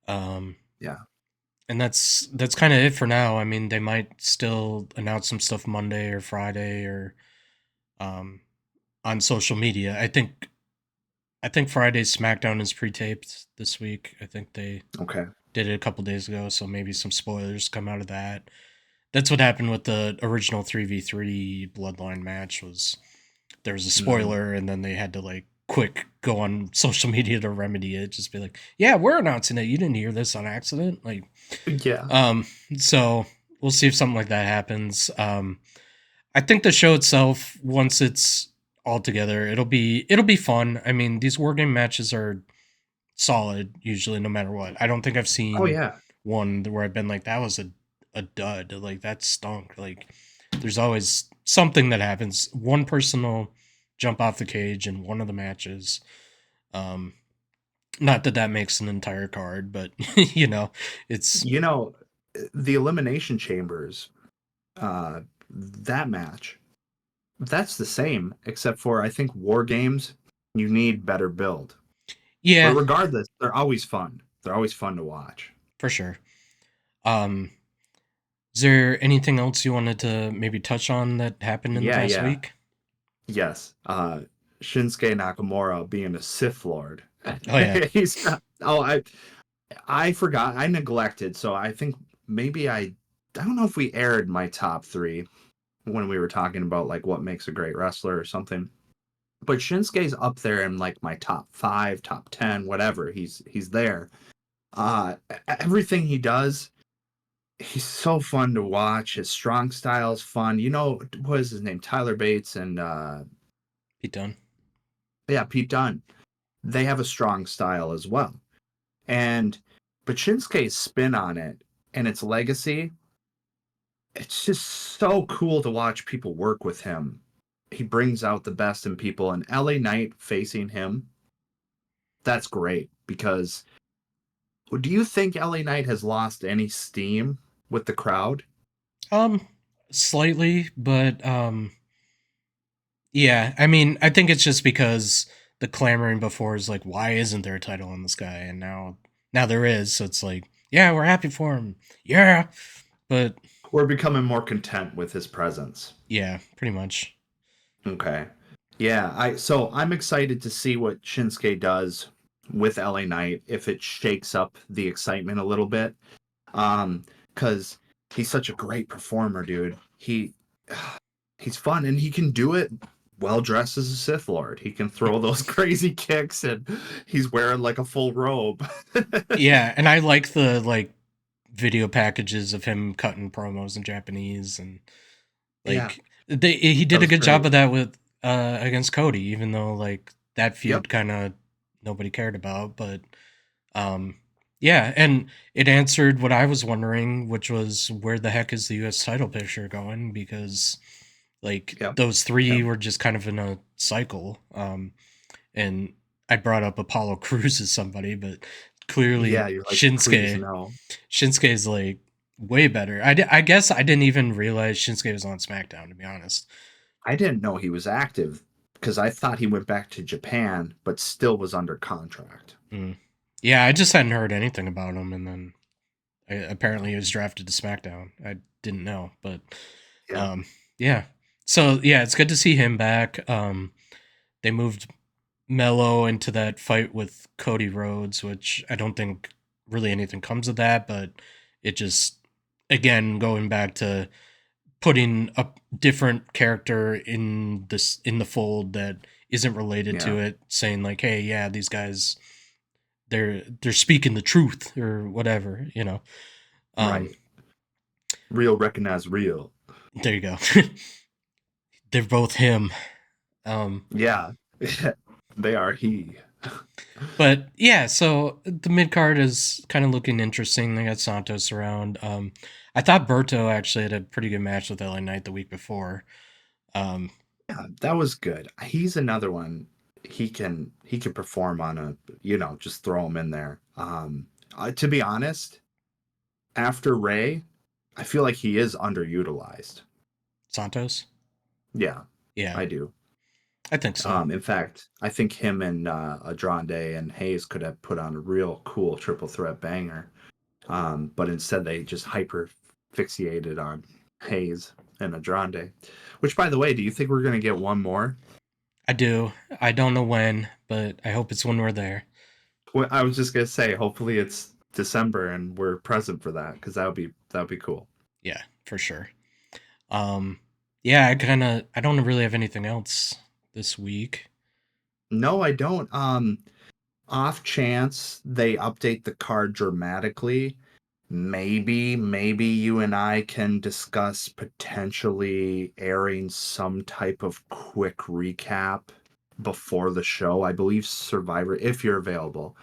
Um, yeah, and that's kind of it for now. I mean, they might still announce some stuff Monday or Friday or um, on social media. I think I think Friday's SmackDown is pre-taped this week. I think they Okay. did it a couple days ago, so maybe some spoilers come out of that. That's what happened with the original 3v3 Bloodline match. Was there was a Hmm. spoiler, and then they had to like quick go on social media to remedy it. Just be like, "Yeah, we're announcing it. You didn't hear this on accident." Like, Yeah. um, so we'll see if something like that happens. I think the show itself, once it's all together, it'll be fun. I mean, these war game matches are solid usually, no matter what. I don't think I've Oh seen yeah. one where I've been like, that was a dud. Like that stunk. Like there's always something that happens. One person will jump off the cage in one of the matches. Um, not that that makes an entire card, but it's You know, the Elimination Chambers, that match, that's the same, except for I think War Games, you need better build. But yeah, regardless, they're always fun. They're always fun to watch. for sure. Um, is there anything else you wanted to maybe touch on that happened in the Yeah, past yeah. week? Yes. Shinsuke Nakamura being a Sith Lord. Oh yeah. He's oh I forgot. I neglected. So I think maybe I don't know if we aired my top 3 when we were talking about like what makes a great wrestler or something. But Shinsuke's up there in like my top 5, top 10, whatever. He's there. Everything he does, he's so fun to watch. His strong style is fun. You know, what is his name? Tyler Bates and Pete Dunne. yeah, Pete Dunne. They have a strong style as well. And but Shinsuke's spin on it and its legacy, it's just so cool to watch people work with him. He brings out the best in people, and LA Knight facing him, that's great because do you think LA Knight has lost any steam with the crowd? Um, Slightly, but yeah. I mean, I think it's just because the clamoring before is like, why isn't there a title on this guy? And now there is. So it's like, yeah, we're happy for him. Yeah, but We're becoming more content with his presence. yeah, pretty much. Okay. Yeah, I'm excited to see what Shinsuke does with LA Knight if it shakes up the excitement a little bit. Cuz he's such a great performer, dude. He's fun and he can do it well dressed as a Sith Lord. He can throw those crazy kicks and he's wearing like a full robe. Yeah, and I like the like video packages of him cutting promos in Japanese and Yeah, like he that did a was good job great. of that with against Cody, even though like that Yep. feud kind of nobody cared about, but um yeah, and it answered what I was wondering, which was where the heck is the US title picture going, because like Yep. those three Yep. were just kind of in a cycle. And I brought up Apollo Crews as somebody, but clearly Yeah, you're like, please Shinsuke no. Shinsuke's like way better. I guess I didn't even realize Shinsuke was on SmackDown, to be honest. I didn't know he was active because I thought he went back to Japan, but still was under contract. Mm. Yeah, I just hadn't heard anything about him, and then apparently he was drafted to SmackDown. I didn't know, but Yeah. um, yeah. So yeah, it's good to see him back. They moved Mello into that fight with Cody Rhodes, which I don't think really anything comes of that, but it just again going back to putting a different character in the fold that isn't related Yeah. to it, saying like, hey, yeah, these guys they're speaking the truth or whatever, you know. Um, Right. Real recognize real. there you go. They're both him. Um, Yeah. They are he. but yeah, so the mid card is kind of looking interesting. They got Santos around. I thought Berto actually had a pretty good match with LA Knight the week before. Um, Yeah, that was good. He's another one. He can perform on a just throw him in there. To be honest, after Ray, I feel like he is underutilized. Santos. Yeah, Yeah, I do. I think so. In fact, I think him and Andrade and Hayes could have put on a real cool triple threat banger. But instead they just hyper fixated on Hayes and Andrade. Which, by the way, do you think we're going to get one more? I do. I don't know when, but I hope it's when we're there. Well, I was just gonna say, hopefully it's December and we're present for that because that would be cool. Yeah, for sure. Um, yeah, I don't really have anything else this week. No, I don't. Off chance they update the card dramatically, maybe you and I can discuss potentially airing some type of quick recap before the show. I believe Survivor, if you're available.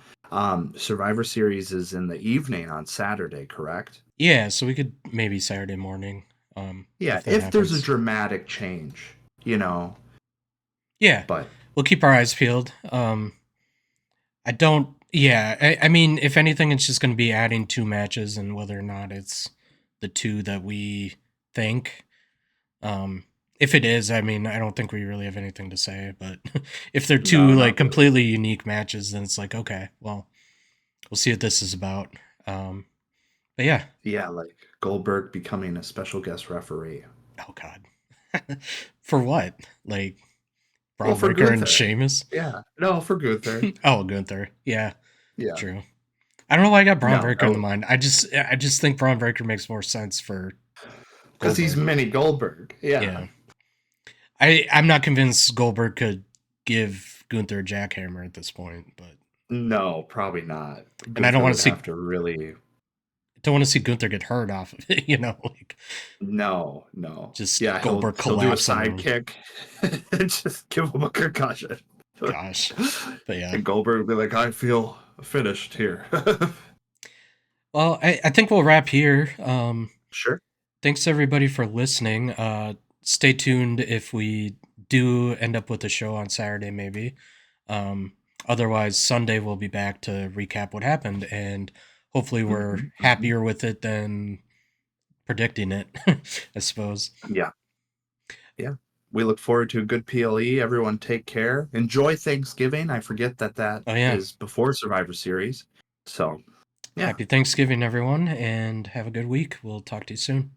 Survivor Series is in the evening on Saturday, correct? Yeah, so we could maybe Saturday morning, Yeah, if that if there's a happens. dramatic change, you know, Yeah, but we'll keep our eyes peeled. I don't. Yeah, I mean, if anything, it's just going to be adding two matches, and whether or not it's the two that we think. If it is, I mean, I don't think we really have anything to say. But if they're two no, like not really. completely unique matches, then it's like, okay, well, we'll see what this is about. But yeah. Yeah, like Goldberg becoming a special guest referee. Oh God. For what? Like Well, Braun for Breaker and Gunther. Sheamus? Yeah. No, for Gunther. Oh, Gunther. Yeah, Yeah. true. I don't know why I got Braun No, Breaker in the mind. I just think Braun Breaker makes more sense for because he's Goldberg. mini Goldberg. Yeah. Yeah. I'm not convinced Goldberg could give Gunther a jackhammer at this point, but No, probably not. and I don't Gunther want would to have see to really. Gunther get hurt off of it, like No, no. just Yeah, he'll Goldberg he'll do a collapse on side him. kick and just give him a concussion. Gosh. But yeah. And Goldberg will be like, I feel finished here. Well, I think we'll wrap here. Sure. Thanks everybody for listening. Stay tuned if we do end up with a show on Saturday, maybe. Um, Otherwise, Sunday we'll be back to recap what happened, and hopefully we're Hmm, hmm. happier with it than predicting it. I suppose. Yeah. Yeah. We look forward to a good PLE. Everyone take care. Enjoy Thanksgiving. I forget that that Oh yeah, is before Survivor Series. So, yeah. happy Thanksgiving, everyone, and have a good week. We'll talk to you soon.